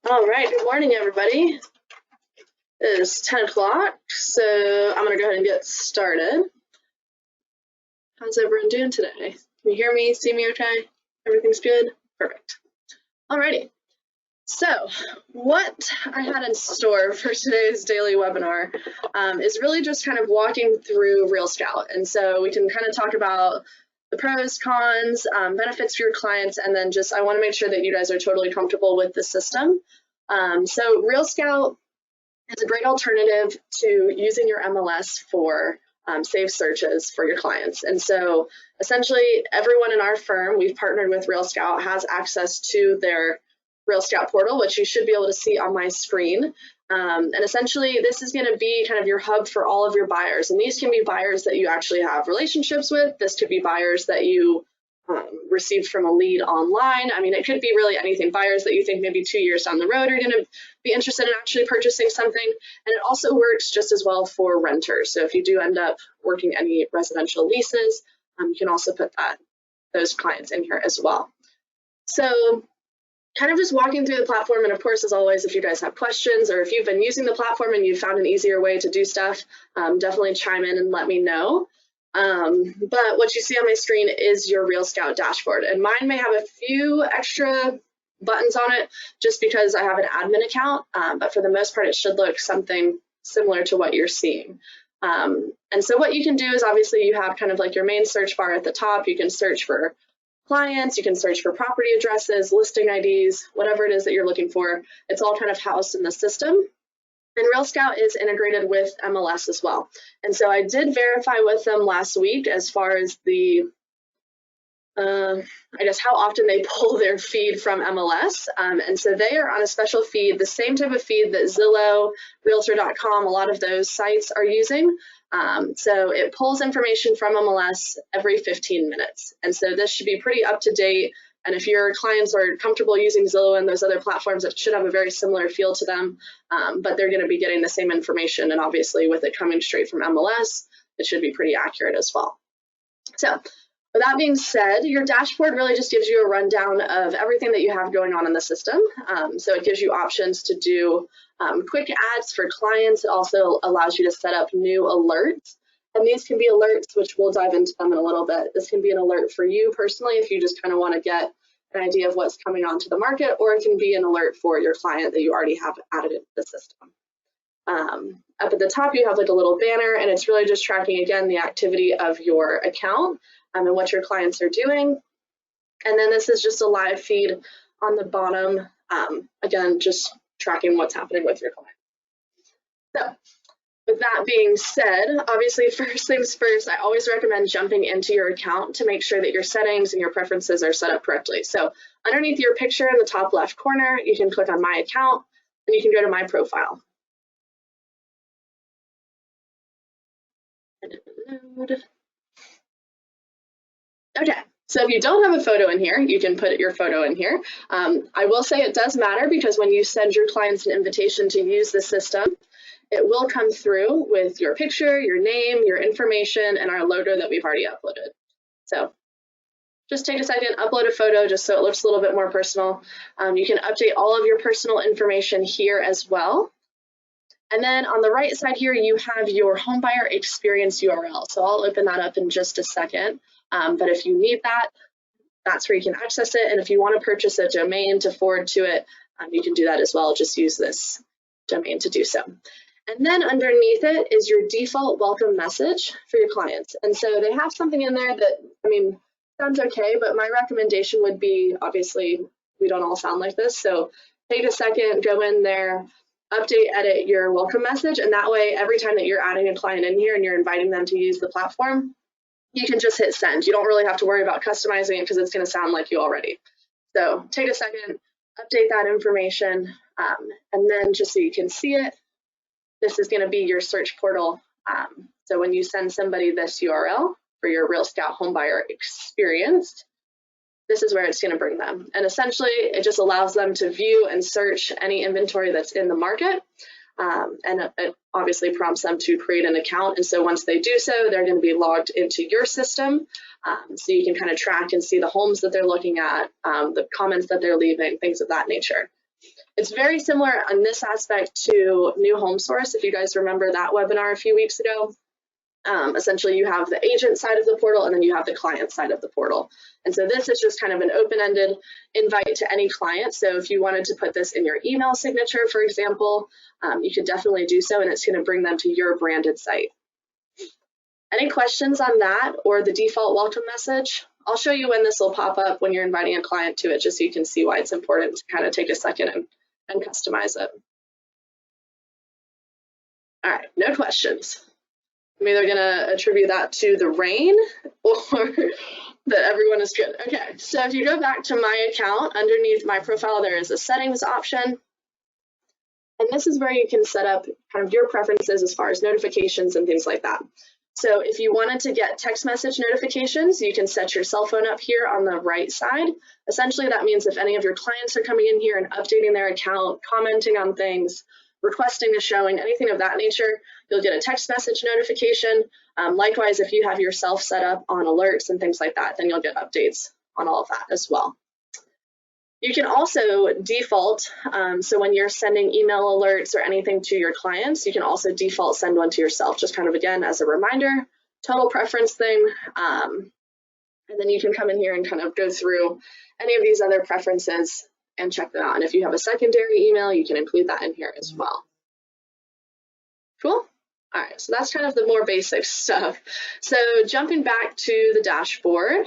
All right, good morning, everybody. It is 10 o'clock, so I'm going to go ahead and get started. How's everyone doing today? Can you hear me, see me okay? Everything's good? Perfect. Alrighty. So what I had in store for today's daily webinar is really just kind of walking through RealScout. And so we can kind of talk about the pros, cons, benefits for your clients, and then just I want to make sure that you guys are totally comfortable with the system. So RealScout is a great alternative to using your MLS for saved searches for your clients. And so essentially everyone in our firm, we've partnered with RealScout, has access to their RealScout portal, which you should be able to see on my screen. And essentially this is going to be kind of your hub for all of your buyers. And these can be buyers that you actually have relationships with. This could be buyers that you received from a lead online. I mean, it could be really anything. Buyers that you think maybe 2 years down the road are going to be interested in actually purchasing something. And it also works just as well for renters. So if you do end up working any residential leases, you can also put those clients in here as well. So kind of just walking through the platform, and of course, as always, if you guys have questions or if you've been using the platform and you've found an easier way to do stuff, definitely chime in and let me know. But what you see on my screen is your RealScout dashboard, and mine may have a few extra buttons on it just because I have an admin account, but for the most part, it should look something similar to what you're seeing. And so what you can do is obviously you have kind of like your main search bar at the top. You can search for clients, you can search for property addresses, listing IDs, whatever it is that you're looking for. It's all kind of housed in the system. And RealScout is integrated with MLS as well. And so I did verify with them last week as far as the, I guess how often they pull their feed from MLS. And so they are on a special feed, the same type of feed that Zillow, Realtor.com, a lot of those sites are using. So it pulls information from MLS every 15 minutes. And so this should be pretty up to date. And if your clients are comfortable using Zillow and those other platforms, it should have a very similar feel to them, but they're going to be getting the same information. And obviously with it coming straight from MLS, it should be pretty accurate as well. So with that being said, your dashboard really just gives you a rundown of everything that you have going on in the system. So it gives you options to do quick ads for clients. It also allows you to set up new alerts. And these can be alerts, which we'll dive into them in a little bit. This can be an alert for you personally if you just kind of want to get an idea of what's coming onto the market, or it can be an alert for your client that you already have added into the system. Up at the top, you have like a little banner, and it's really just tracking, again, the activity of your account and what your clients are doing. And then this is just a live feed on the bottom, again, just tracking what's happening with your client. So with that being said, obviously, first things first, I always recommend jumping into your account to make sure that your settings and your preferences are set up correctly. So underneath your picture in the top left corner, you can click on My Account, and you can go to My Profile. Okay, so if you don't have a photo in here, you can put your photo in here. I will say it does matter because when you send your clients an invitation to use the system, it will come through with your picture, your name, your information, and our logo that we've already uploaded. So just take a second, upload a photo just so it looks a little bit more personal. You can update all of your personal information here as well. And then on the right side here, you have your home buyer experience URL. So I'll open that up in just a second. But if you need that, that's where you can access it. And if you want to purchase a domain to forward to it, you can do that as well. Just use this domain to do so. And then underneath it is your default welcome message for your clients. And so they have something in there that, I mean, sounds okay, but my recommendation would be, obviously, we don't all sound like this. So take a second, go in there, update, edit your welcome message. And that way, every time that you're adding a client in here and you're inviting them to use the platform, you can just hit send. You don't really have to worry about customizing it because it's going to sound like you already. So take a second, update that information, and then just so you can see it, this is going to be your search portal. So when you send somebody this URL for your RealScout homebuyer experience, this is where it's going to bring them. And essentially, it just allows them to view and search any inventory that's in the market. And it obviously prompts them to create an account. And so once they do so, they're going to be logged into your system. So you can kind of track and see the homes that they're looking at, the comments that they're leaving, things of that nature. It's very similar on this aspect to New Home Source. If you guys remember that webinar a few weeks ago, essentially you have the agent side of the portal and then you have the client side of the portal. And so this is just kind of an open-ended invite to any client. So if you wanted to put this in your email signature, for example, you could definitely do so, and it's going to bring them to your branded site. Any questions on that or the default welcome message? I'll show you when this will pop up when you're inviting a client to it, just so you can see why it's important to kind of take a second and customize it. All right, no questions. I'm either going to attribute that to the rain or that everyone is good. Okay, so if you go back to my account, underneath my profile, there is a settings option. And this is where you can set up kind of your preferences as far as notifications and things like that. So if you wanted to get text message notifications, you can set your cell phone up here on the right side. Essentially, that means if any of your clients are coming in here and updating their account, commenting on things, requesting a showing, anything of that nature, you'll get a text message notification. Likewise, if you have yourself set up on alerts and things like that, then you'll get updates on all of that as well. You can also default, so when you're sending email alerts or anything to your clients, you can also default send one to yourself, just kind of, again, as a reminder, total preference thing. And then you can come in here and kind of go through any of these other preferences and check them out. And if you have a secondary email, you can include that in here as well. Cool. All right, so that's kind of the more basic stuff. So jumping back to the dashboard,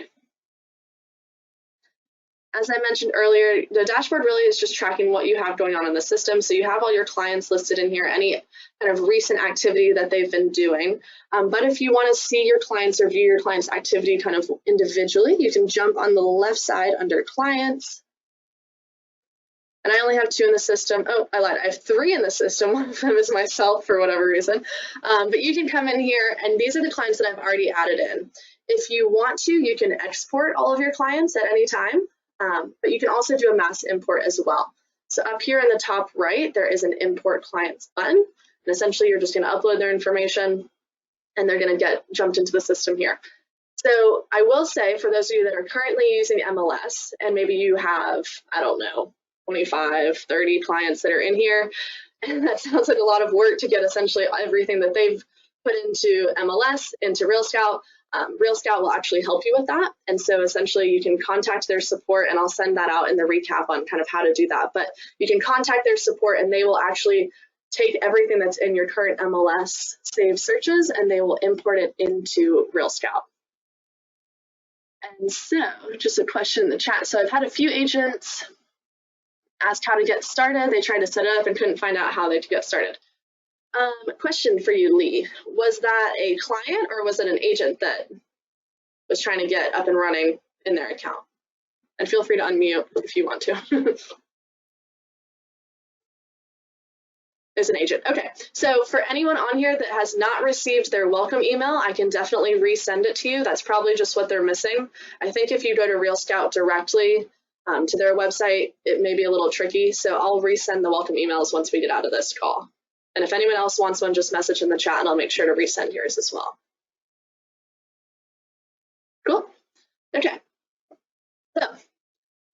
as I mentioned earlier, the dashboard really is just tracking what you have going on in the system. So you have all your clients listed in here, any kind of recent activity that they've been doing. But if you want to see your clients or view your clients' activity kind of individually, you can jump on the left side under clients. And I only have 2 in the system. Oh, I lied. I have 3 in the system. One of them is myself for whatever reason. But you can come in here, and these are the clients that I've already added in. If you want to, you can export all of your clients at any time, but you can also do a mass import as well. So up here in the top right, there is an import clients button. And essentially, you're just going to upload their information, and they're going to get jumped into the system here. So I will say, for those of you that are currently using MLS, and maybe you have, I don't know, 25, 30 clients that are in here, and that sounds like a lot of work to get essentially everything that they've put into MLS, into RealScout. RealScout will actually help you with that. And so essentially you can contact their support, and I'll send that out in the recap on kind of how to do that. But you can contact their support, and they will actually take everything that's in your current MLS saved searches, and they will import it into RealScout. And so just a question in the chat. So I've had a few agents asked how to get started. They tried to set it up and couldn't find out how they could get started. Question for you, Lee. Was that a client or was it an agent that was trying to get up and running in their account? And feel free to unmute if you want to. It's an agent. Okay, so for anyone on here that has not received their welcome email, I can definitely resend it to you. That's probably just what they're missing. I think if you go to RealScout directly, to their website, it may be a little tricky, so I'll resend the welcome emails once we get out of this call. And if anyone else wants one, just message in the chat and I'll make sure to resend yours as well. Cool. Okay. So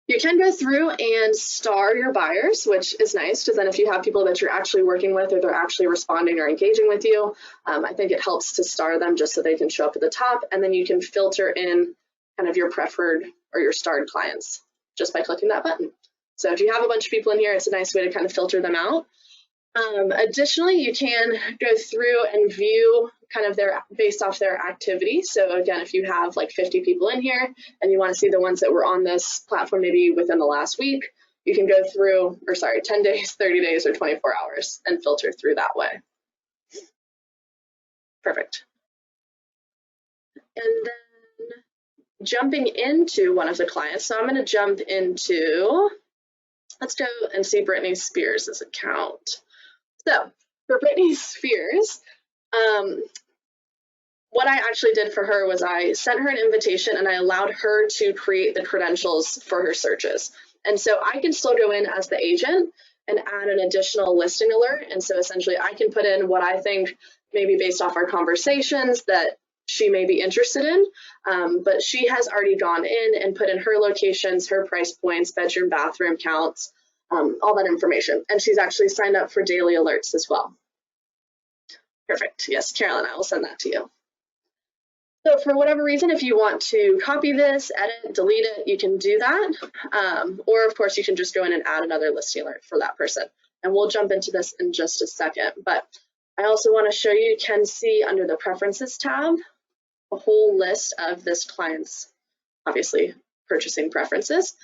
you can go through and star your buyers, which is nice, because then if you have people that you're actually working with or they're actually responding or engaging with you, I think it helps to star them just so they can show up at the top, and then you can filter in kind of your preferred or your starred clients just by clicking that button. So if you have a bunch of people in here, it's a nice way to kind of filter them out. Additionally, you can go through and view kind of their, based off their activity. So again, if you have like 50 people in here and you want to see the ones that were on this platform maybe within the last week, you can go through, or sorry, 10 days, 30 days, or 24 hours and filter through that way. Perfect. And then jumping into one of the clients. So I'm going to jump into, let's go and see Britney Spears' account. So for Britney Spears, what I actually did for her was I sent her an invitation and I allowed her to create the credentials for her searches. And so I can still go in as the agent and add an additional listing alert. And so essentially I can put in what I think maybe based off our conversations that she may be interested in, but she has already gone in and put in her locations, her price points, bedroom, bathroom counts, all that information. And she's actually signed up for daily alerts as well. Perfect. Yes, Carolyn, I will send that to you. So for whatever reason, if you want to copy this, edit, delete it, you can do that. Or of course, you can just go in and add another listing alert for that person. And we'll jump into this in just a second. But I also want to show you can see under the Preferences tab, a whole list of this client's, obviously, purchasing preferences,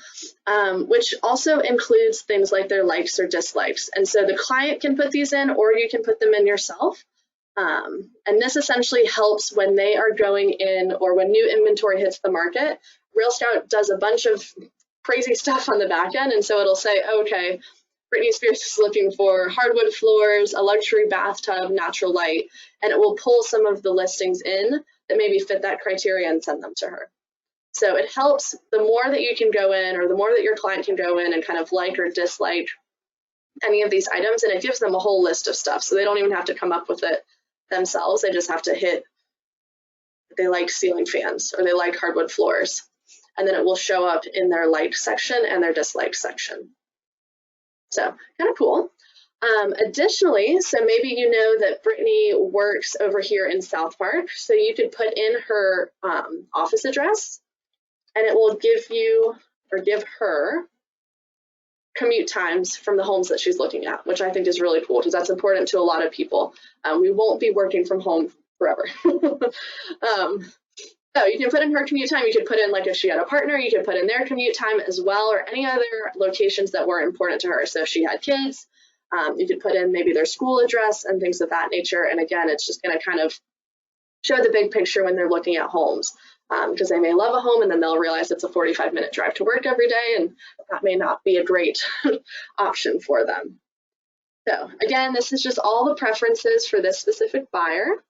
which also includes things like their likes or dislikes. And so the client can put these in, or you can put them in yourself. And this essentially helps when they are going in or when new inventory hits the market. RealScout does a bunch of crazy stuff on the back end. And so it'll say, okay, Britney Spears is looking for hardwood floors, a luxury bathtub, natural light, and it will pull some of the listings in that maybe fit that criteria and send them to her. So it helps the more that you can go in, or the more that your client can go in and kind of like or dislike any of these items, and it gives them a whole list of stuff. So they don't even have to come up with it themselves. They just have to hit, they like ceiling fans or they like hardwood floors, and then it will show up in their liked section and their disliked section. So kind of cool. Additionally, so maybe you know that Brittany works over here in South Park, so you could put in her office address, and it will give you or give her commute times from the homes that she's looking at, which I think is really cool because that's important to a lot of people. We won't be working from home forever. So you can put in her commute time. You could put in, like, if she had a partner, you could put in their commute time as well, or any other locations that were important to her. So if she had kids, you could put in maybe their school address and things of that nature. And again, it's just going to kind of show the big picture when they're looking at homes, because they may love a home and then they'll realize it's a 45-minute drive to work every day, and that may not be a great option for them. So again, this is just all the preferences for this specific buyer.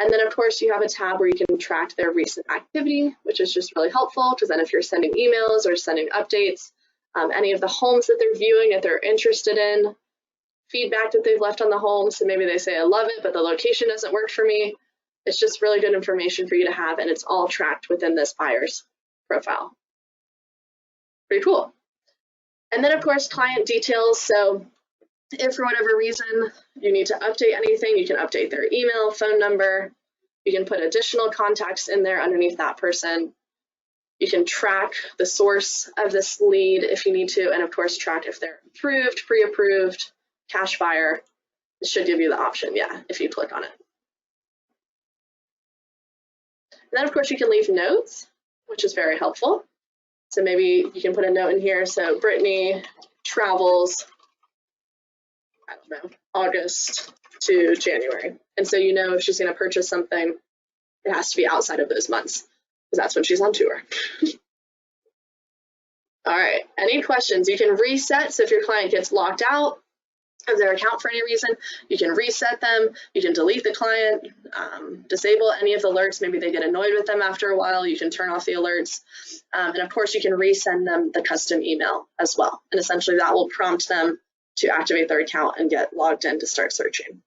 And then of course you have a tab where you can track their recent activity, which is just really helpful, because then if you're sending emails or sending updates, any of the homes that they're viewing, if they're interested in, feedback that they've left on the home, so maybe they say, I love it, but the location doesn't work for me. It's just really good information for you to have, and it's all tracked within this buyer's profile. Pretty cool. And then of course, client details. So if for whatever reason you need to update anything, you can update their email, phone number. You can put additional contacts in there underneath that person. You can track the source of this lead if you need to, and of course track if they're approved, pre-approved, cash buyer. It should give you the option, yeah, if you click on it. And then of course you can leave notes, which is very helpful. So maybe you can put a note in here. So Brittany travels, I don't know, August to January. And so you know if she's going to purchase something, it has to be outside of those months, because that's when she's on tour. All right, any questions? You can reset. So if your client gets locked out of their account for any reason, you can reset them. You can delete the client, disable any of the alerts. Maybe they get annoyed with them after a while. You can turn off the alerts. And of course, you can resend them the custom email as well. And essentially that will prompt them to activate their account and get logged in to start searching.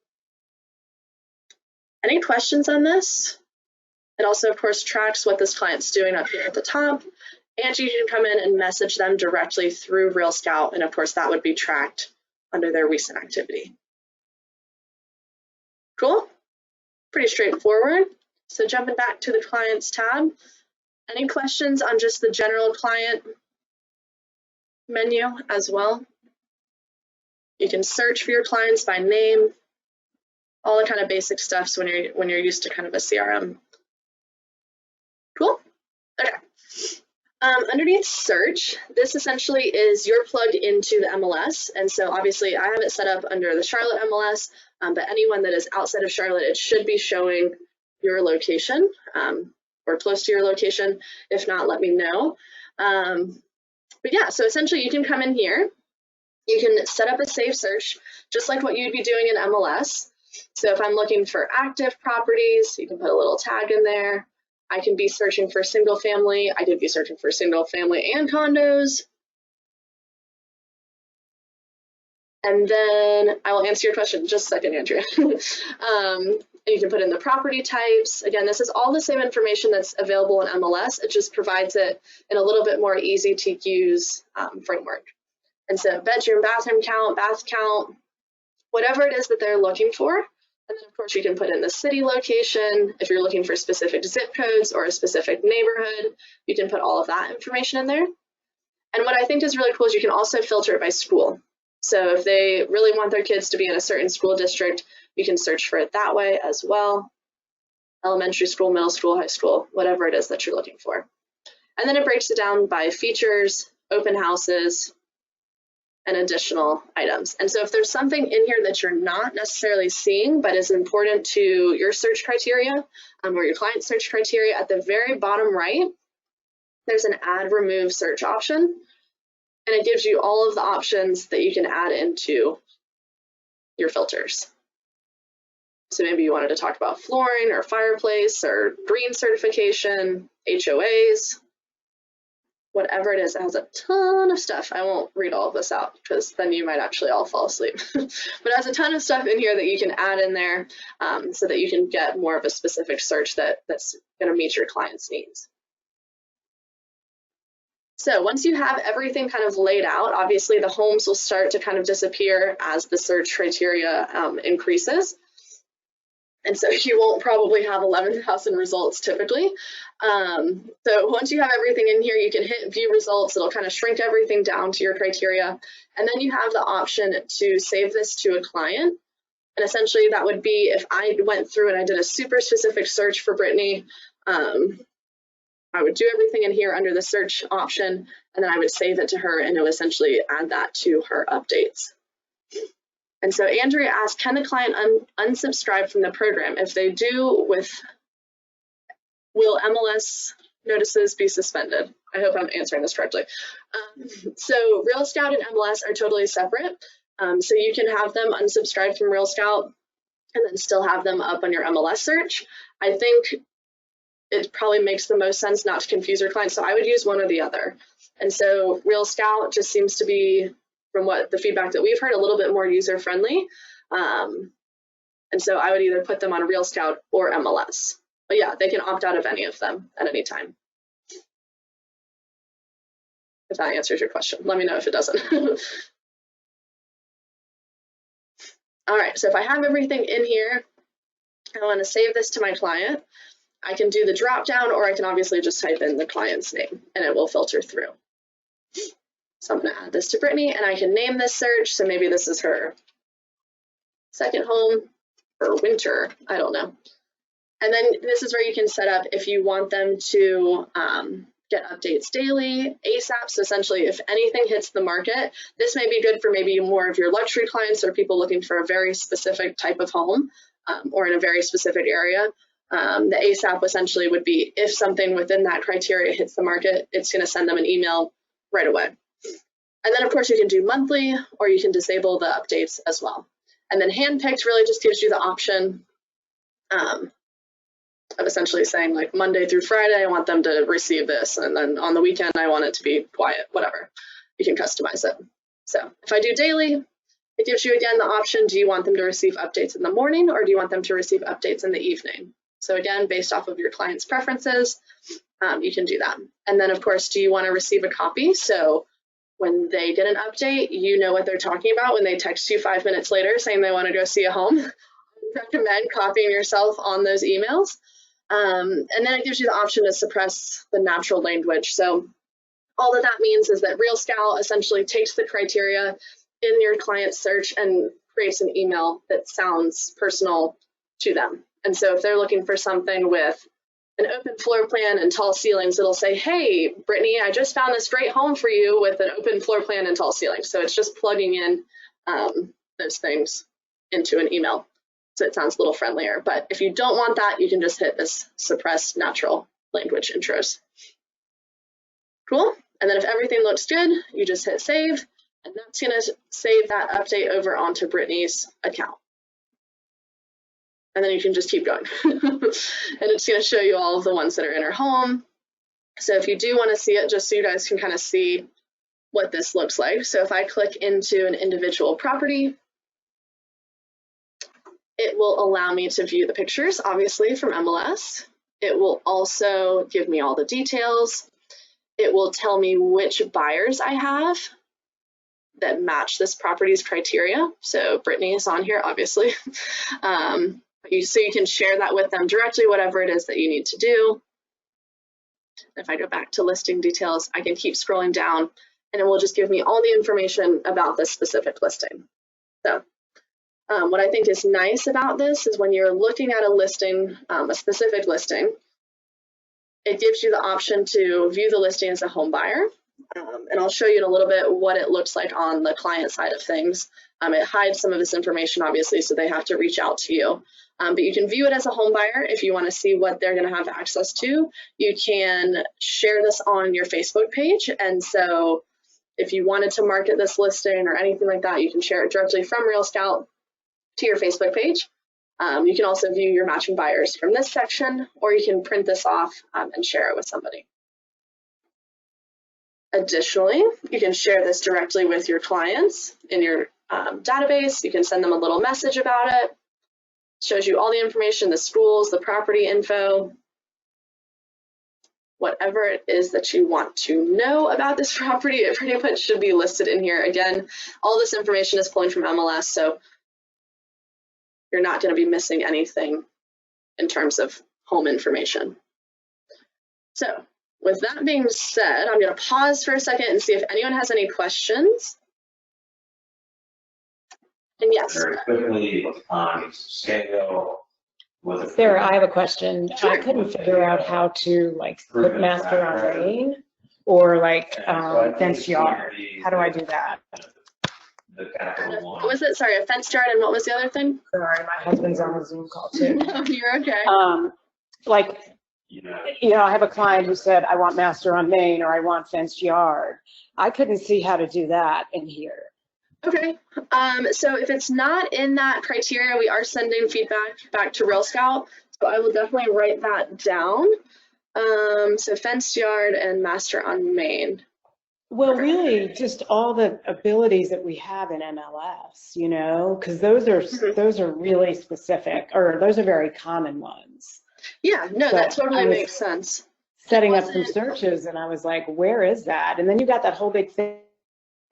Any questions on this? It also, of course, tracks what this client's doing up here at the top. And you can come in and message them directly through RealScout. And of course, that would be tracked under their recent activity. Cool? Pretty straightforward. So jumping back to the clients tab, any questions on just the general client menu as well? You can search for your clients by name, all the kind of basic stuff when you're used to kind of a CRM. Cool? Okay. Underneath search, this essentially is you're plugged into the MLS. And so obviously I have it set up under the Charlotte MLS, but anyone that is outside of Charlotte, it should be showing your location or close to your location. If not, let me know. But yeah, so essentially you can come in here. You can set up a safe search, just like what you'd be doing in MLS. So if I'm looking for active properties, you can put a little tag in there. I can be searching for single family. I could be searching for single family and condos. And then I will answer your question in just a second, Andrea. You can put in the property types. Again, this is all the same information that's available in MLS. It just provides it in a little bit more easy to use framework. And so bedroom, bathroom count, bath count, whatever it is that they're looking for. And then of course you can put in the city location. If you're looking for specific zip codes or a specific neighborhood, you can put all of that information in there. And what I think is really cool is you can also filter it by school. So if they really want their kids to be in a certain school district, you can search for it that way as well. Elementary school, middle school, high school, whatever it is that you're looking for. And then it breaks it down by features, open houses, and additional items. And so if there's something in here that you're not necessarily seeing, but is important to your search criteria or your client search criteria, at the very bottom right, there's an add remove search option. And it gives you all of the options that you can add into your filters. So maybe you wanted to talk about flooring or fireplace or green certification, HOAs, whatever it is. It has a ton of stuff. I won't read all of this out because then you might actually all fall asleep. But it has a ton of stuff in here that you can add in there so that you can get more of a specific search that's going to meet your client's needs. So once you have everything kind of laid out, obviously the homes will start to kind of disappear as the search criteria increases. And so you won't probably have 11,000 results typically. So once you have everything in here, you can hit view results. It'll kind of shrink everything down to your criteria. And then you have the option to save this to a client. And essentially that would be if I went through and I did a super specific search for Brittany, I would do everything in here under the search option, and then I would save it to her and it would essentially add that to her updates. And so Andrea asked, can the client unsubscribe from the program? If they do, will MLS notices be suspended? I hope I'm answering this correctly. So RealScout and MLS are totally separate. So you can have them unsubscribe from RealScout and then still have them up on your MLS search. I think it probably makes the most sense not to confuse your clients. So I would use one or the other. And so RealScout just seems to be, from what the feedback that we've heard, a little bit more user-friendly. And so I would either put them on RealScout or MLS. But yeah, they can opt out of any of them at any time. If that answers your question, let me know if it doesn't. All right, so if I have everything in here, I want to save this to my client. I can do the drop down, or I can obviously just type in the client's name and it will filter through. So I'm going to add this to Brittany and I can name this search. So maybe this is her second home or winter, I don't know. And then this is where you can set up if you want them to get updates daily, ASAP. So essentially if anything hits the market, this may be good for maybe more of your luxury clients or people looking for a very specific type of home or in a very specific area. The ASAP essentially would be if something within that criteria hits the market, it's going to send them an email right away. And then of course you can do monthly or you can disable the updates as well. And then handpicked really just gives you the option of essentially saying like Monday through Friday, I want them to receive this. And then on the weekend, I want it to be quiet, whatever. You can customize it. So if I do daily, it gives you again the option, do you want them to receive updates in the morning or do you want them to receive updates in the evening? So again, based off of your client's preferences, you can do that. And then of course, do you want to receive a copy? So when they get an update, you know what they're talking about when they text you 5 minutes later saying they want to go see a home. I recommend copying yourself on those emails. And then it gives you the option to suppress the natural language. So all that means is that RealScout essentially takes the criteria in your client search and creates an email that sounds personal to them. And so if they're looking for something with an open floor plan and tall ceilings, it'll say, hey, Brittany, I just found this great home for you with an open floor plan and tall ceilings. So it's just plugging in those things into an email. So it sounds a little friendlier. But if you don't want that, you can just hit this suppress natural language intros. Cool. And then if everything looks good, you just hit save. And that's going to save that update over onto Brittany's account. And then you can just keep going. And it's going to show you all of the ones that are in her home. So if you do want to see it, just so you guys can kind of see what this looks like. So if I click into an individual property, it will allow me to view the pictures, obviously, from MLS. It will also give me all the details. It will tell me which buyers I have. that match this property's criteria. So Brittany is on here, obviously. So you can share that with them directly, whatever it is that you need to do. If I go back to listing details, I can keep scrolling down and it will just give me all the information about this specific listing. So what I think is nice about this is when you're looking at a listing, a specific listing, it gives you the option to view the listing as a home buyer. And I'll show you in a little bit what it looks like on the client side of things. It hides some of this information, obviously, so they have to reach out to you. But you can view it as a home buyer if you want to see what they're going to have access to. You can share this on your Facebook page. And so if you wanted to market this listing or anything like that, you can share it directly from RealScout to your Facebook page. You can also view your matching buyers from this section, or you can print this off and share it with somebody. Additionally, you can share this directly with your clients in your database. You can send them a little message about it. It shows you all the information, the schools, the property info, whatever it is that you want to know about this property. It pretty much should be listed in here. Again, all this information is pulling from MLS, so you're not going to be missing anything in terms of home information. So with that being said, I'm going to pause for a second and see if anyone has any questions. And yes. Very quickly, scale. Sarah, I have a question. Sure. I couldn't figure out how to put master on main or fenced yard. How do I do that? The capital one. What was it? Sorry, a fenced yard, and what was the other thing? Sorry, my husband's on a Zoom call too. No, you're okay. I have a client who said, I want master on main or I want fenced yard. I couldn't see how to do that in here. Okay, so if it's not in that criteria, we are sending feedback back to RealScout. So I will definitely write that down. So fenced yard and master on main. Well, really, just all the abilities that we have in MLS, because those are really specific, or those are very common ones. Yeah, no, that totally makes sense. Setting up some searches, and I was like, where is that? And then you got that whole big thing,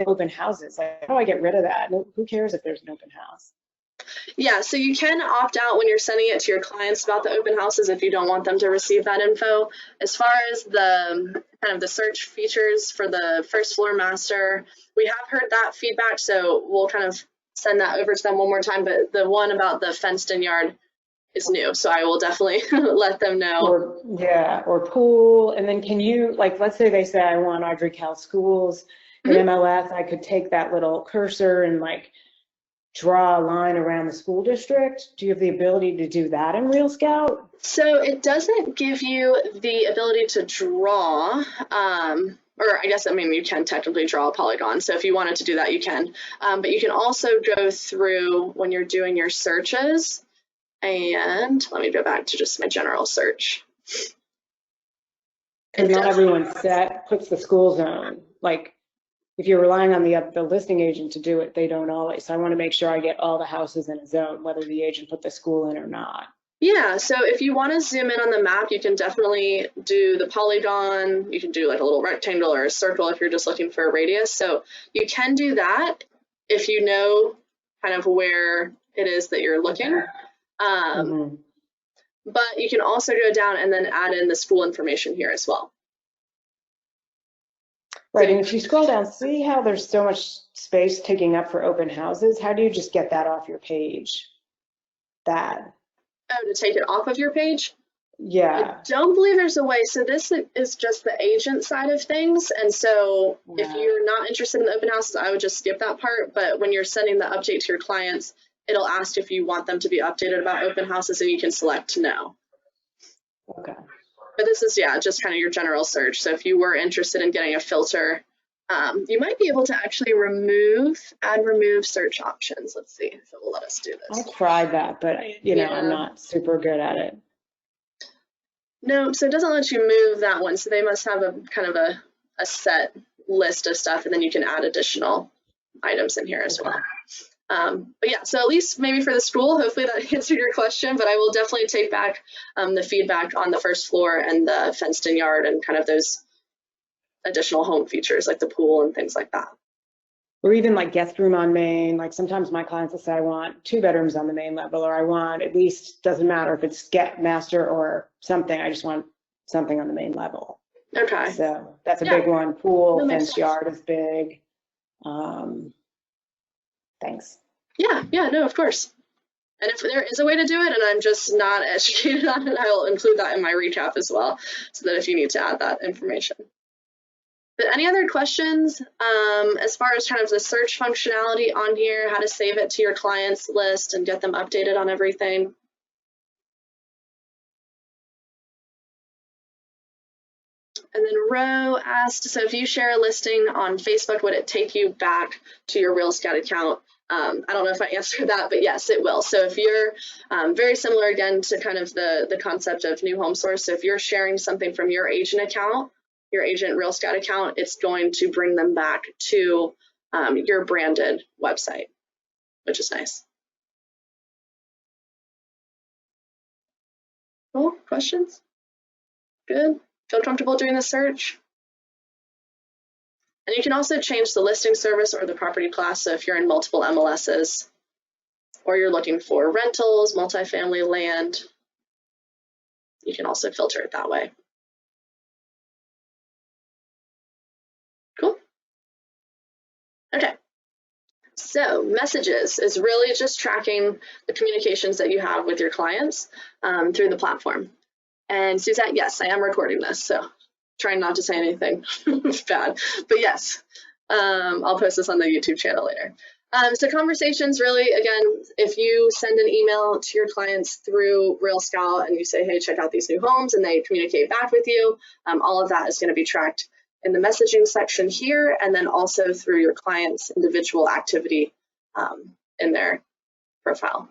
open houses. Like, how do I get rid of that? Who cares if there's an open house? Yeah, so you can opt out when you're sending it to your clients about the open houses if you don't want them to receive that info. As far as the kind of the search features for the first floor master, we have heard that feedback, so we'll kind of send that over to them one more time. But the one about the fenced-in yard is new, so I will definitely let them know. Or pool. And then can you, let's say they say I want Audrey Cal schools in MLS, I could take that little cursor and draw a line around the school district. Do you have the ability to do that in RealScout? So it doesn't give you the ability to draw, or I guess, you can technically draw a polygon. So if you wanted to do that, you can. But you can also go through when you're doing your searches. And let me go back to just my general search. Because not everyone puts the school zone. If you're relying on the listing agent to do it, they don't always. So I want to make sure I get all the houses in a zone, whether the agent put the school in or not. Yeah, so if you want to zoom in on the map, you can definitely do the polygon. You can do a little rectangle or a circle if you're just looking for a radius. So you can do that if you know kind of where it is that you're looking. But you can also go down and then add in the school information here as well. Right, and if you scroll down, see how there's so much space taking up for open houses? How do you just get that off your page? Oh, to take it off of your page? Yeah. I don't believe there's a way. So this is just the agent side of things. And so if you're not interested in the open houses, I would just skip that part. But when you're sending the update to your clients, it'll ask if you want them to be updated about open houses, and you can select no. Okay. But this is, just kind of your general search. So if you were interested in getting a filter, you might be able to actually add remove search options. Let's see if it will let us do this. I tried that, but I'm not super good at it. No, so it doesn't let you move that one. So they must have a kind of a set list of stuff, and then you can add additional items in here as well. But yeah, so at least maybe for the school, hopefully that answered your question, but I will definitely take back the feedback on the first floor and the fenced-in yard and kind of those additional home features like the pool and things like that. or even like guest room on main. Like sometimes my clients will say, I want 2 bedrooms on the main level, or I want at least, doesn't matter if it's get master or something, I just want something on the main level. Okay. So that's a Yeah, big one. Pool, that makes fenced sense. yard is big. Thanks. Yeah, no, of course. And if there is a way to do it and I'm just not educated on it, I'll include that in my recap as well, so that if you need to add that information. But any other questions as far as kind of the search functionality on here, how to save it to your clients list and get them updated on everything? And then Ro asked, so if you share a listing on Facebook, would it take you back to your RealScout account? I don't know if I answered that, but yes, it will. So if you're very similar again to kind of the concept of new home source, so if you're sharing something from your agent account, your agent RealScout account, it's going to bring them back to your branded website, which is nice. Cool, questions? Good, feel comfortable doing the search? And you can also change the listing service or the property class. So if you're in multiple MLSs or you're looking for rentals, multifamily land, you can also filter it that way. Cool. Okay. So messages is really just tracking the communications that you have with your clients through the platform. And Suzette, yes, I am recording this, so trying not to say anything bad, but yes, I'll post this on the YouTube channel later. So conversations really, again, if you send an email to your clients through RealScout and you say, hey, check out these new homes, and they communicate back with you, all of that is going to be tracked in the messaging section here, and then also through your client's individual activity in their profile.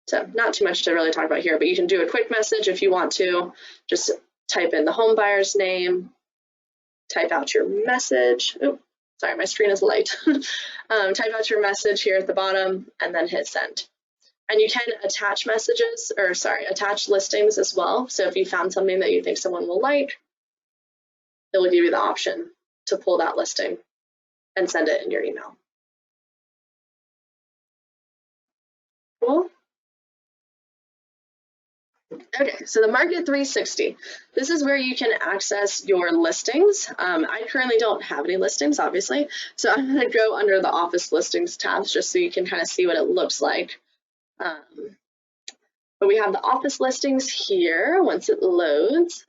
So not too much to really talk about here, but you can do a quick message if you want to. Just type in the home buyer's name, type out your message. Oh, sorry, my screen is light. Type out your message here at the bottom and then hit send. And you can attach messages, or sorry, attach listings as well. So if you found something that you think someone will like, it will give you the option to pull that listing and send it in your email. Cool. Okay, so the Market 360. This is where you can access your listings. I currently don't have any listings, obviously, so I'm going to go under the Office Listings tab just so you can kind of see what it looks like. But we have the office listings here once it loads.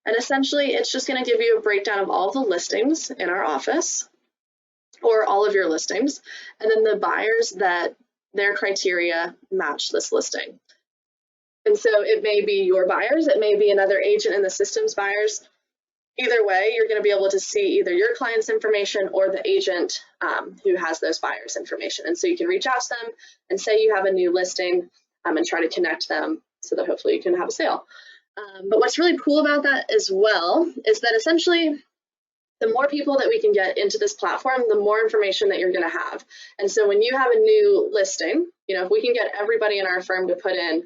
And essentially, it's just going to give you a breakdown of all the listings in our office, or all of your listings, and then the buyers that their criteria match this listing. And so it may be your buyers, it may be another agent in the system's buyers. Either way, you're going to be able to see either your client's information or the agent who has those buyers' information. And so you can reach out to them and say you have a new listing and try to connect them so that hopefully you can have a sale. But what's really cool about that as well is that essentially the more people that we can get into this platform, the more information that you're going to have. And so when you have a new listing, you know, if we can get everybody in our firm to put in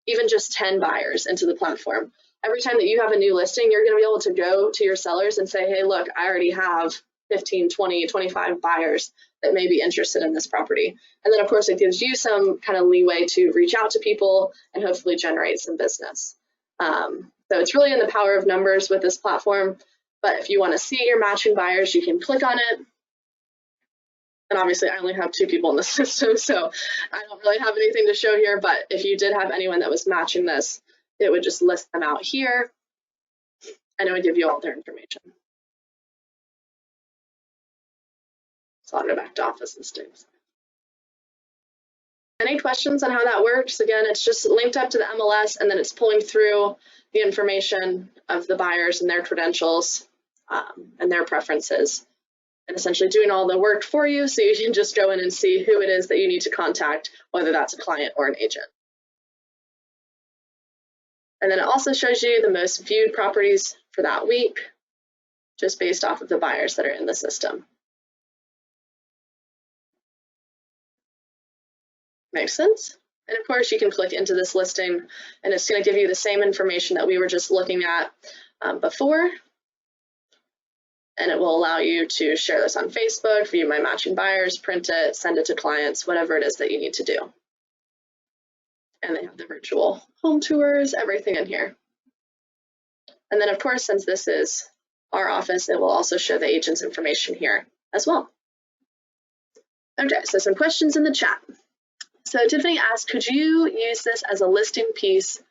even just 10 buyers into the platform, every time that you have a new listing, you're going to be able to go to your sellers and say, hey, look, I already have 15, 20, 25 buyers that may be interested in this property. And then, of course, it gives you some kind of leeway to reach out to people and hopefully generate some business. So it's really in the power of numbers with this platform. But if you want to see your matching buyers, you can click on it. And obviously, I only have 2 people in the system, so I don't really have anything to show here. But if you did have anyone that was matching this, it would just list them out here, and it would give you all their information. So I'll go back to office listings. Any questions on how that works? Again, it's just linked up to the MLS, and then it's pulling through the information of the buyers and their credentials and their preferences, and essentially doing all the work for you so you can just go in and see who it is that you need to contact, whether that's a client or an agent. And then it also shows you the most viewed properties for that week, just based off of the buyers that are in the system. Makes sense? And of course, you can click into this listing, and it's going to give you the same information that we were just looking at before. and it will allow you to share this on Facebook, view my matching buyers, print it, send it to clients, whatever it is that you need to do. And they have the virtual home tours, everything in here. And then of course, since this is our office, it will also show the agent's information here as well. Okay, so some questions in the chat. So Tiffany asked, could you use this as a listing piece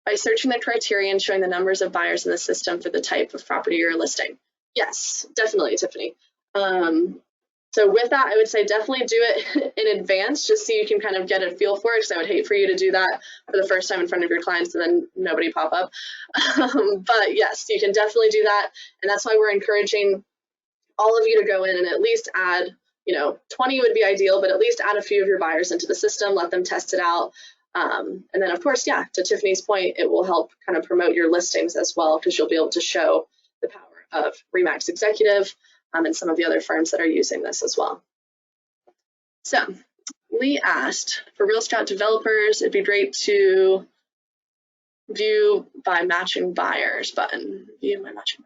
by searching the criteria and showing the numbers of buyers in the system for the type of property you're listing? Yes, definitely, Tiffany. So with that, I would say definitely do it in advance, just so you can kind of get a feel for it, because I would hate for you to do that for the first time in front of your clients and then nobody pop up. But yes, you can definitely do that. And that's why we're encouraging all of you to go in and at least add, 20 would be ideal, but at least add a few of your buyers into the system, let them test it out. And then of course, yeah, to Tiffany's point, it will help kind of promote your listings as well, because you'll be able to show the power of RE/MAX Executive and some of the other firms that are using this as well. So Lee asked, for RealScout developers, it'd be great to view by matching buyers button. View my matching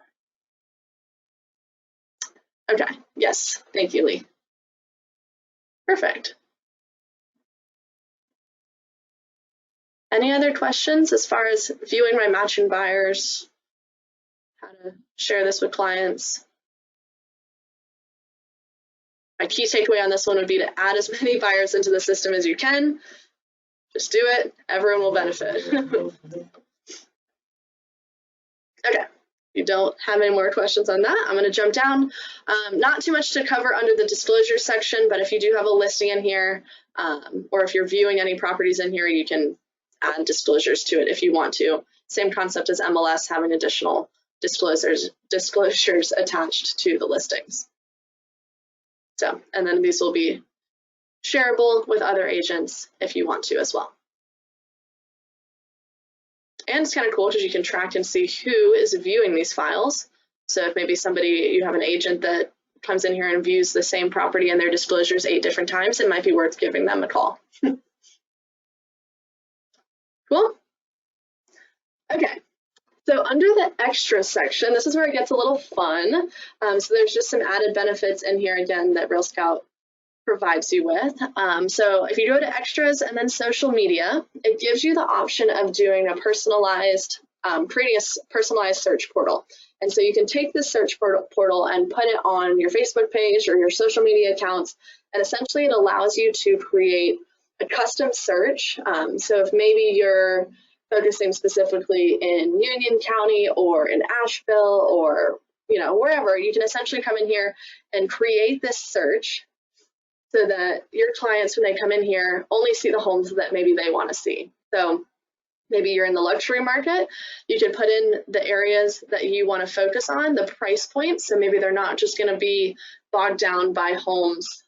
buyers. Okay, yes, thank you, Lee. Perfect. Any other questions as far as viewing my matching buyers, how to share this with clients? My key takeaway on this one would be to add as many buyers into the system as you can. Just do it, everyone will benefit. Okay, if you don't have any more questions on that, I'm gonna jump down. Not too much to cover under the disclosure section, but if you do have a listing in here, or if you're viewing any properties in here, you can add disclosures to it if you want to. Same concept as MLS, having additional disclosures attached to the listings. So, and then these will be shareable with other agents if you want to as well. And it's kind of cool because you can track and see who is viewing these files. So if maybe you have an agent that comes in here and views the same property and their disclosures 8 different times, it might be worth giving them a call. Cool. Okay. So under the extra section, this is where it gets a little fun. So there's just some added benefits in here again that RealScout provides you with. So if you go to extras and then social media, it gives you the option of doing a personalized, creating a personalized search portal. And so you can take this search portal and put it on your Facebook page or your social media accounts. And essentially it allows you to create a custom search. So if maybe you're focusing specifically in Union County or in Asheville or wherever, you can essentially come in here and create this search so that your clients, when they come in here, only see the homes that maybe they want to see. So maybe you're in the luxury market, you can put in the areas that you want to focus on, the price points. So maybe they're not just going to be bogged down by homes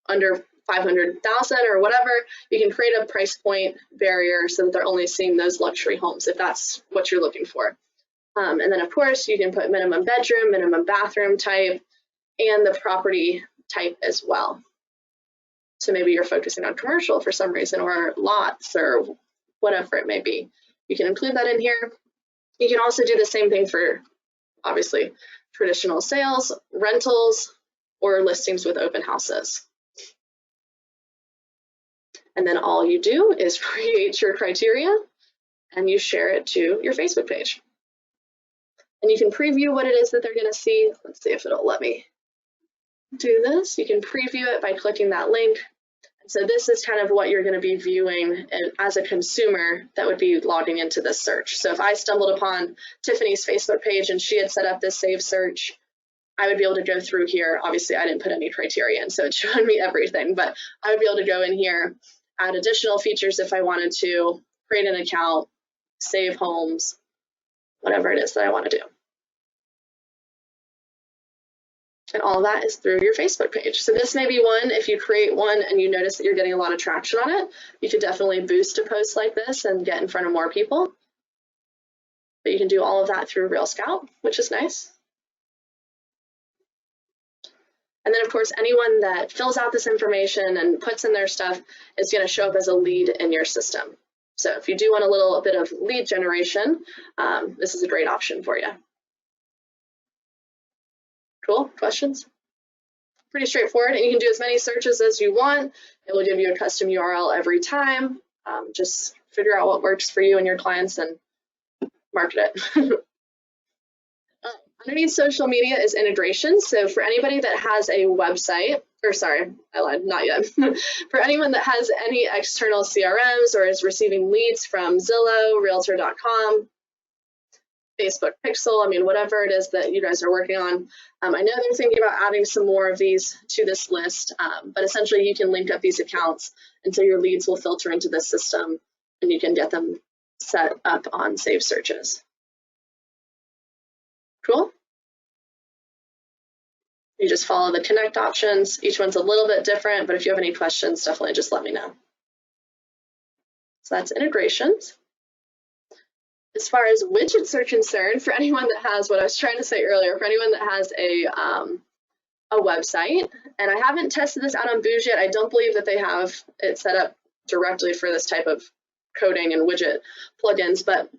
under 500,000 or whatever. You can create a price point barrier so that they're only seeing those luxury homes if that's what you're looking for. And then of course you can put minimum bedroom, minimum bathroom type, and the property type as well. So maybe you're focusing on commercial for some reason, or lots, or whatever it may be. You can include that in here. You can also do the same thing for obviously traditional sales, rentals, or listings with open houses. And then all you do is create your criteria and you share it to your Facebook page. And you can preview what it is that they're going to see. Let's see if it'll let me do this. You can preview it by clicking that link. And so this is kind of what you're going to be viewing as a consumer that would be logging into this search. So if I stumbled upon Tiffany's Facebook page and she had set up this save search, I would be able to go through here. Obviously, I didn't put any criteria in, so it's showing me everything, but I would be able to go in here, add additional features if I wanted to, create an account, save homes, whatever it is that I want to do. And all of that is through your Facebook page. So this may be one, if you create one and you notice that you're getting a lot of traction on it, you could definitely boost a post like this and get in front of more people. But you can do all of that through RealScout, which is nice. And then of course, anyone that fills out this information and puts in their stuff is going to show up as a lead in your system. So if you do want a little bit of lead generation, this is a great option for you. Cool, questions? Pretty straightforward, and you can do as many searches as you want. It will give you a custom URL every time. Just figure out what works for you and your clients and market it. Underneath social media is integration. So for anybody that has a website, or sorry, I lied, not yet. For anyone that has any external CRMs or is receiving leads from Zillow, Realtor.com, Facebook Pixel, I mean, whatever it is that you guys are working on. I know they're thinking about adding some more of these to this list, but essentially you can link up these accounts and so your leads will filter into this system and you can get them set up on saved searches. Cool. You just follow the connect options. Each one's a little bit different, but if you have any questions, definitely just let me know. So that's integrations. As far as widgets are concerned, for anyone that has what I was trying to say earlier, for anyone that has a website, and I haven't tested this out on Booz yet, I don't believe that they have it set up directly for this type of coding and widget plugins, but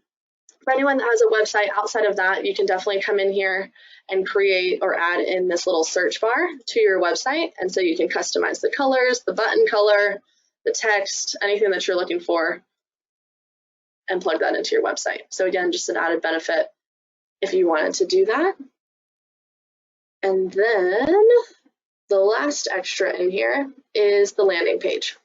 for anyone that has a website outside of that, you can definitely come in here and create or add in this little search bar to your website. And so you can customize the colors, the button color, the text, anything that you're looking for, and plug that into your website. So again, just an added benefit if you wanted to do that. And then the last extra in here is the landing page.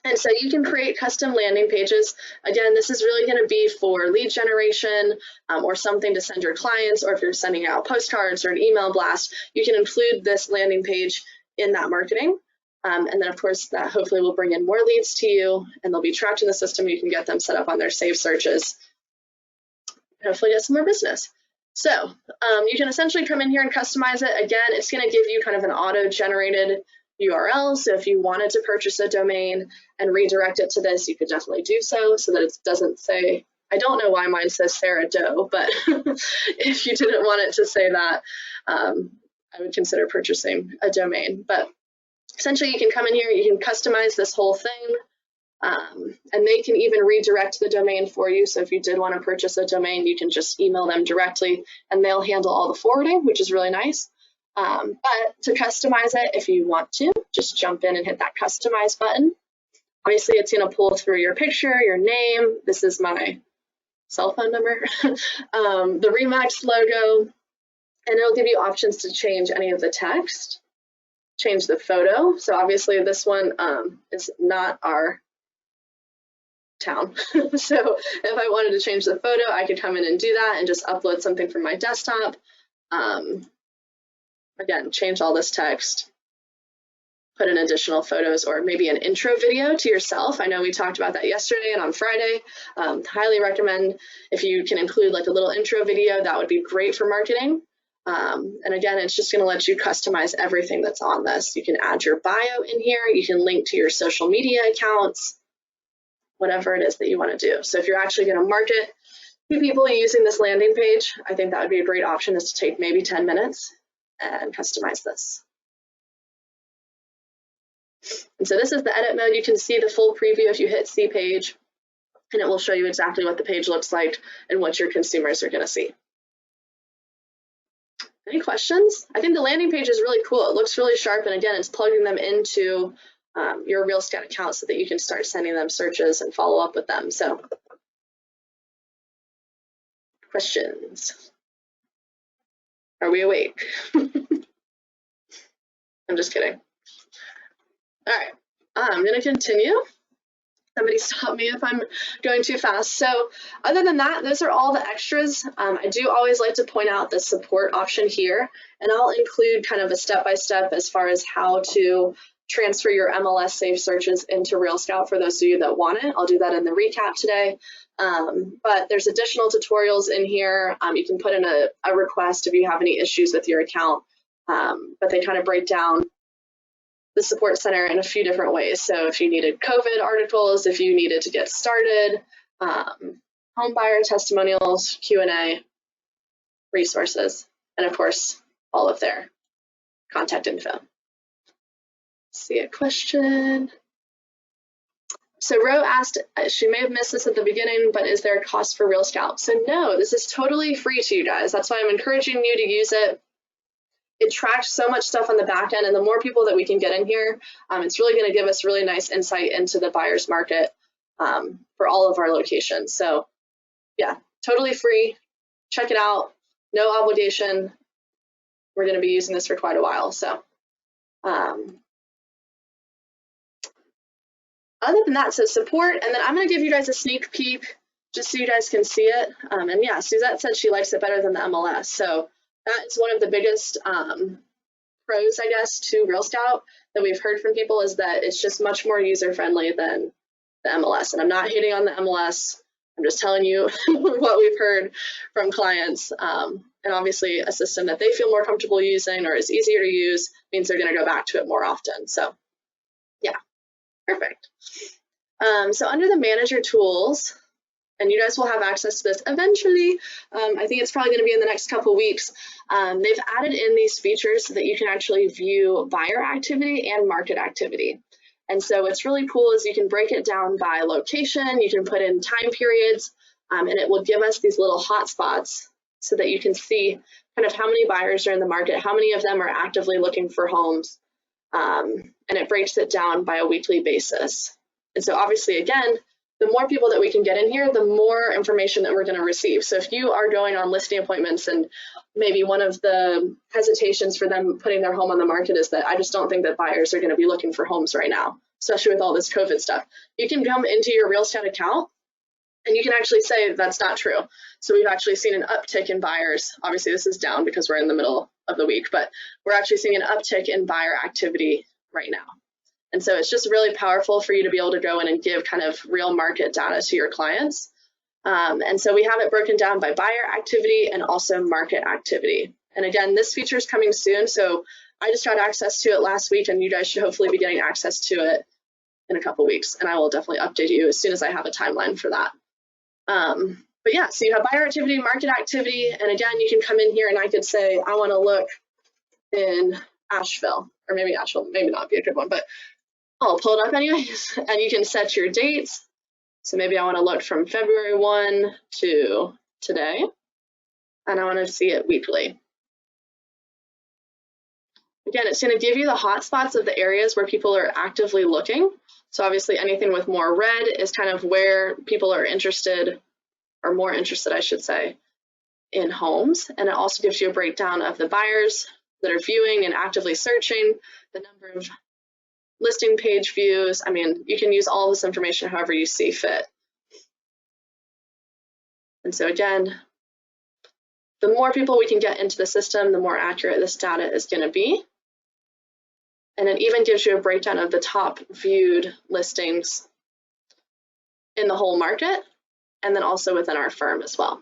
And so you can create custom landing pages. Again, this is really going to be for lead generation or something to send your clients, or if you're sending out postcards or an email blast, you can include this landing page in that marketing. And then of course that hopefully will bring in more leads to you and they'll be tracked in the system. You can get them set up on their saved searches and hopefully get some more business. So you can essentially come in here and customize it. Again, it's going to give you kind of an auto-generated URL. So if you wanted to purchase a domain and redirect it to this, you could definitely do so that it doesn't say, I don't know why mine says Sarah Doe, but if you didn't want it to say that, I would consider purchasing a domain. But essentially you can come in here, you can customize this whole thing, and they can even redirect the domain for you. So if you did want to purchase a domain, you can just email them directly and they'll handle all the forwarding, which is really nice. But to customize it, if you want to, just jump in and hit that customize button. Obviously, it's going to pull through your picture, your name. This is my cell phone number, the Remax logo, and it'll give you options to change any of the text, change the photo. So obviously, this one is not our town. So if I wanted to change the photo, I could come in and do that and just upload something from my desktop. Again, change all this text, put in additional photos or maybe an intro video to yourself. I know we talked about that yesterday and on Friday. Highly recommend if you can include like a little intro video, that would be great for marketing. And again, it's just going to let you customize everything that's on this. You can add your bio in here. You can link to your social media accounts, whatever it is that you want to do. So if you're actually going to market to people using this landing page, I think that would be a great option, is to take maybe 10 minutes and customize this. And so this is the edit mode. You can see the full preview if you hit see page, and it will show you exactly what the page looks like and what your consumers are going to see. Any questions? I think the landing page is really cool. It looks really sharp, and again, it's plugging them into your RealScout account so that you can start sending them searches and follow up with them. So, questions? Are we awake? I'm just kidding. All right, I'm going to continue. Somebody stop me if I'm going too fast. So other than that, those are all the extras. I do always like to point out the support option here, and I'll include kind of a step-by-step as far as how to transfer your MLS saved searches into RealScout for those of you that want it. I'll do that in the recap today. But there's additional tutorials in here. You can put in a request if you have any issues with your account, but they kind of break down the support center in a few different ways. So if you needed COVID articles, if you needed to get started, home buyer testimonials, Q&A, resources, and of course, all of their contact info. See a question. So Ro asked, she may have missed this at the beginning, but is there a cost for RealScout? So no, this is totally free to you guys. That's why I'm encouraging you to use it. it tracks so much stuff on the back end, and the more people that we can get in here, it's really going to give us really nice insight into the buyer's market for all of our locations. So yeah, totally free. Check it out. No obligation. We're going to be using this for quite a while. So other than that, so support, and then I'm going to give you guys a sneak peek just so you guys can see it. And yeah, Suzette said she likes it better than the MLS. So that is one of the biggest pros, I guess, to RealScout that we've heard from people, is that it's just much more user-friendly than the MLS. And I'm not hating on the MLS. I'm just telling you what we've heard from clients. And obviously a system that they feel more comfortable using or is easier to use means they're going to go back to it more often. So yeah, perfect. So under the manager tools, and you guys will have access to this eventually, I think it's probably going to be in the next couple weeks, they've added in these features so that you can actually view buyer activity and market activity. And so what's really cool is you can break it down by location, you can put in time periods, and it will give us these little hotspots so that you can see kind of how many buyers are in the market, how many of them are actively looking for homes, and it breaks it down by a weekly basis. And so obviously, again, the more people that we can get in here, the more information that we're going to receive. So if you are going on listing appointments and maybe one of the hesitations for them putting their home on the market is that I just don't think that buyers are going to be looking for homes right now, especially with all this COVID stuff, you can come into your RealScout account and you can actually say that's not true. So we've actually seen an uptick in buyers. Obviously this is down because we're in the middle of the week, but we're actually seeing an uptick in buyer activity right now. And so it's just really powerful for you to be able to go in and give kind of real market data to your clients. And so we have it broken down by buyer activity and also market activity. And again, this feature is coming soon. So I just got access to it last week, and you guys should hopefully be getting access to it in a couple weeks. And I will definitely update you as soon as I have a timeline for that. But yeah, so you have buyer activity, market activity. And again, you can come in here and I could say, I want to look in Asheville, or maybe Asheville, maybe not be a good one, but I'll pull it up anyways, and you can set your dates. So maybe I want to look from February 1 to today, and I want to see it weekly. Again, it's going to give you the hotspots of the areas where people are actively looking. So obviously anything with more red is kind of where people are interested, or more interested, I should say, in homes. And it also gives you a breakdown of the buyers that are viewing and actively searching, the number of listing page views. I mean, you can use all this information however you see fit. And so again, the more people we can get into the system, the more accurate this data is going to be. And it even gives you a breakdown of the top viewed listings in the whole market, and then also within our firm as well.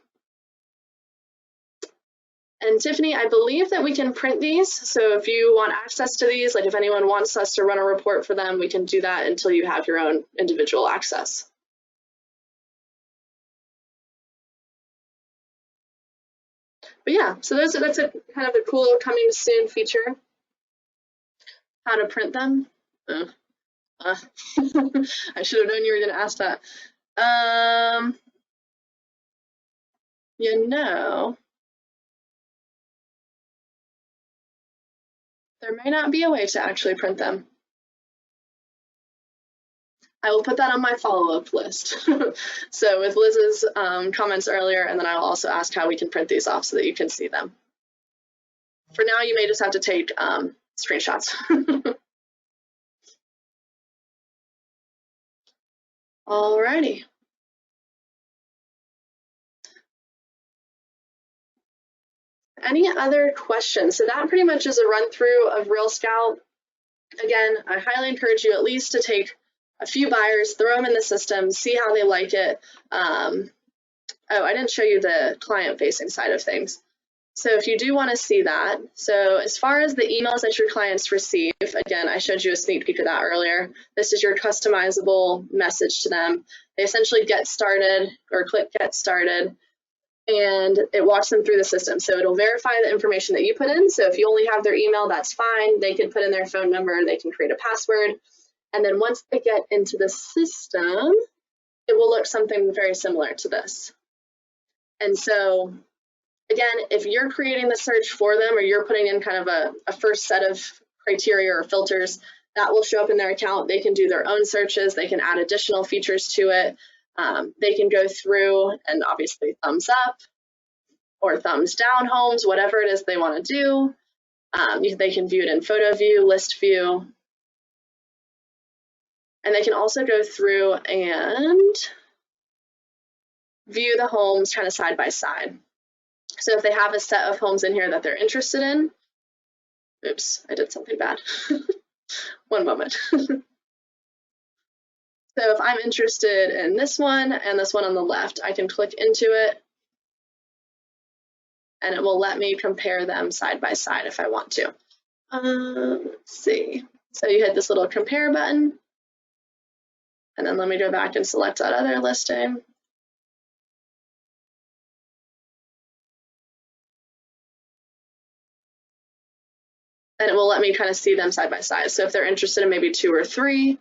And Tiffany, I believe that we can print these. So if you want access to these, like if anyone wants us to run a report for them, we can do that until you have your own individual access. But yeah, so that's a kind of a cool coming soon feature. How to print them. I should have known you were going to ask that. You know, there may not be a way to actually print them. I will put that on my follow-up list. So with Liz's comments earlier, and then I will also ask how we can print these off so that you can see them. For now, you may just have to take screenshots. Alrighty. Any other questions? So that pretty much is a run through of RealScout. Again, I highly encourage you at least to take a few buyers, throw them in the system, see how they like it. Oh, I didn't show you the client-facing side of things. So if you do want to see that, so as far as the emails that your clients receive, again, I showed you a sneak peek of that earlier. This is your customizable message to them. They essentially get started or click get started, and it walks them through the system. So it'll verify the information that you put in. So if you only have their email, that's fine. They can put in their phone number, they can create a password. And then once they get into the system, it will look something very similar to this. And so Again, if you're creating the search for them or you're putting in kind of a first set of criteria or filters, that will show up in their account. They can do their own searches. They can add additional features to it. They can go through and obviously thumbs up or thumbs down homes, whatever it is they want to do. They can view it in photo view, list view. And they can also go through and view the homes kind of side by side. So if they have a set of homes in here that they're interested in, oops, I did something bad. One moment. So if I'm interested in this one and this one on the left, I can click into it and it will let me compare them side by side if I want to. Let's see. So you hit this little compare button and then let me go back and select that other listing. And it will let me kind of see them side by side. So if they're interested in maybe 2 or 3,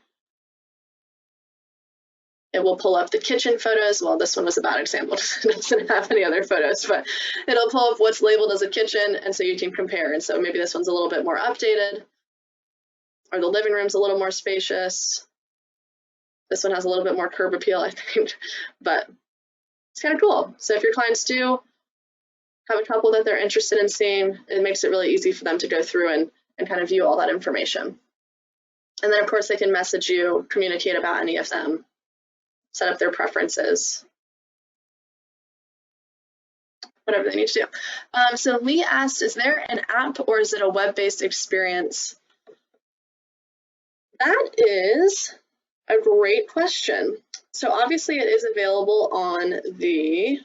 it will pull up the kitchen photos. Well, this one was a bad example. It doesn't have any other photos, but it'll pull up what's labeled as a kitchen, and so you can compare. And so maybe this one's a little bit more updated, or the living room's a little more spacious. This one has a little bit more curb appeal, I think, but it's kind of cool. So if your clients do have a couple that they're interested in seeing, it makes it really easy for them to go through and kind of view all that information. And then, of course, they can message you, communicate about any of them, set up their preferences, whatever they need to do. So Lee asked, is there an app or is it a web-based experience? That is a great question. So obviously it is available on the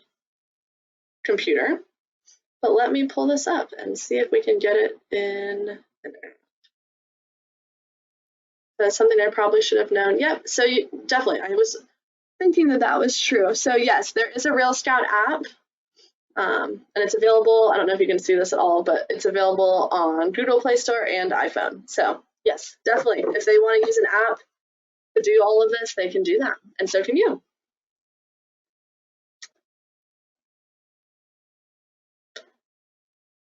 computer, but let me pull this up and see if we can get it in there. That's something I probably should have known. Yep, so definitely, I was thinking that was true. So yes, there is a RealScout app, and it's available. I don't know if you can see this at all, but it's available on Google Play Store and iPhone. So yes, definitely, if they want to use an app to do all of this, they can do that, and so can you.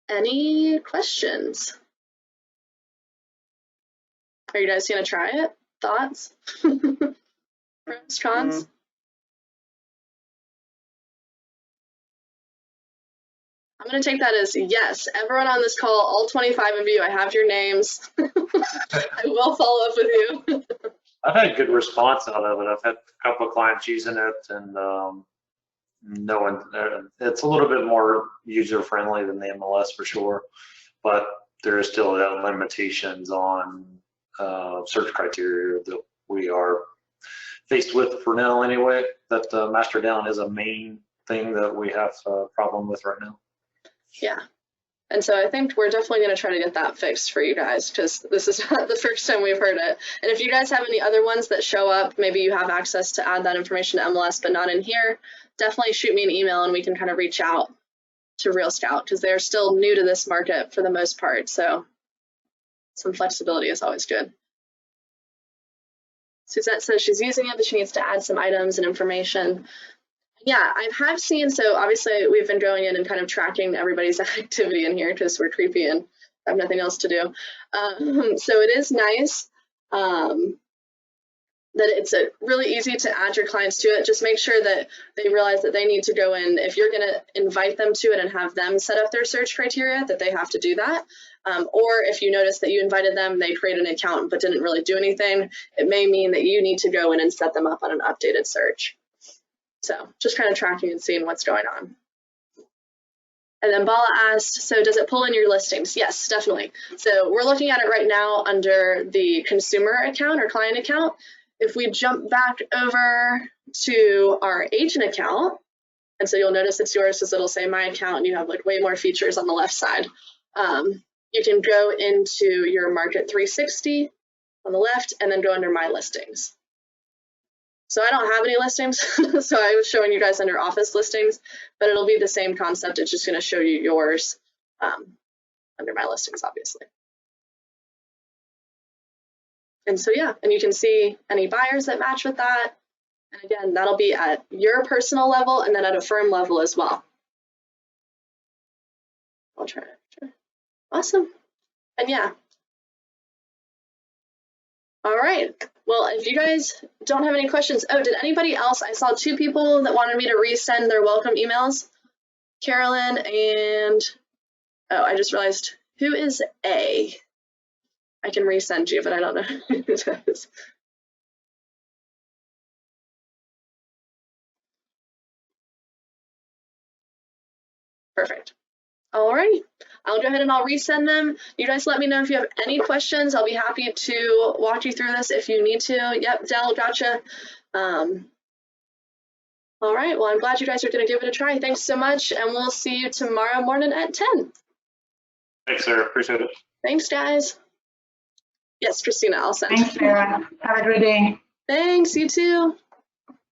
Any questions? Are you guys gonna try it? Thoughts? Pros, cons? I'm gonna take that as yes. Everyone on this call, all 25 of you, I have your names. I will follow up with you. I've had good response out of it. I've had a couple of clients using it, and no one. It's a little bit more user friendly than the MLS for sure, but there is still limitations on search criteria that we are faced with for now anyway. That master down is a main thing that we have a problem with right now. Yeah, and so I think we're definitely going to try to get that fixed for you guys, because this is not the first time we've heard it. And if you guys have any other ones that show up, maybe you have access to add that information to MLS but not in here, definitely shoot me an email and we can kind of reach out to RealScout, because they're still new to this market for the most part, so some flexibility is always good. Suzette says she's using it, but she needs to add some items and information. Yeah, I have seen, so obviously we've been going in and kind of tracking everybody's activity in here because we're creepy and have nothing else to do. So it is nice that it's really easy to add your clients to it. Just make sure that they realize that they need to go in. If you're going to invite them to it and have them set up their search criteria, that they have to do that. Or if you notice that you invited them, they created an account but didn't really do anything, it may mean that you need to go in and set them up on an updated search. So just kind of tracking and seeing what's going on. And then Bala asked, so does it pull in your listings? Yes, definitely. So we're looking at it right now under the consumer account or client account. If we jump back over to our agent account, and so you'll notice it's yours because it'll say my account and you have like way more features on the left side. You can go into your Market 360 on the left and then go under my listings. So I don't have any listings, so I was showing you guys under office listings, but it'll be the same concept. It's just going to show you yours under my listings, obviously. And so, yeah, and you can see any buyers that match with that. And again, that'll be at your personal level and then at a firm level as well. I'll try it. Awesome. And yeah. All right. Well, if you guys don't have any questions, oh, did anybody else? I saw 2 people that wanted me to resend their welcome emails. Carolyn and, oh, I just realized, who is A? I can resend you, but I don't know who it is. Perfect. All right. I'll go ahead and I'll resend them. You guys let me know if you have any questions. I'll be happy to walk you through this if you need to. Yep, Dell, gotcha. All right. Well, I'm glad you guys are going to give it a try. Thanks so much, and we'll see you tomorrow morning at 10. Thanks, Sarah. Appreciate it. Thanks, guys. Yes, Christina, I'll send. Thanks, Sarah. Have a great day. Thanks, you too.